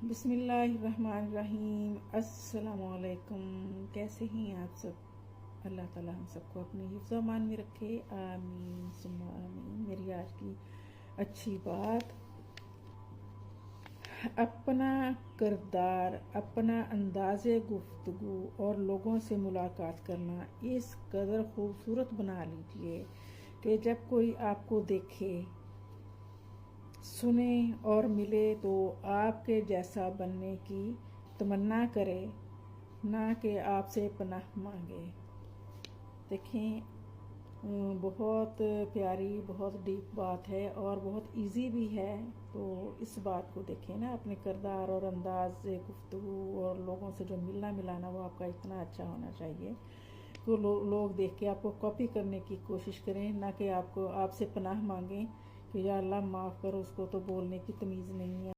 बिस्मिल्लाहिर्रहमानिर्रहीम। अस्सलामुअलैकुम। कैसे हैं आप सब? अल्लाह ताला हम सबको अपने हिफ्ज़ अमान में रखे, आमीन सुम्मा आमीन। मेरी आज की अच्छी बात, अपना किरदार, अपना अंदाज़े गुफ्तगू और लोगों से मुलाकात करना इस कदर खूबसूरत बना लीजिए कि जब कोई आपको देखे, सुने और मिले तो आपके जैसा बनने की तमन्ना करे, ना कि आपसे पनाह मांगे। देखें, बहुत प्यारी, बहुत डीप बात है और बहुत इजी भी है। तो इस बात को देखें ना, अपने किरदार और अंदाज से गुफ्तगू और लोगों से जो मिलना मिलाना वो आपका इतना अच्छा होना चाहिए कि लोग देख के आपको कॉपी करने की कोशिश करें, ना कि आपसे पनाह मांगें कि या अल्लाह माफ़ करो, उसको तो बोलने की तमीज़ नहीं है।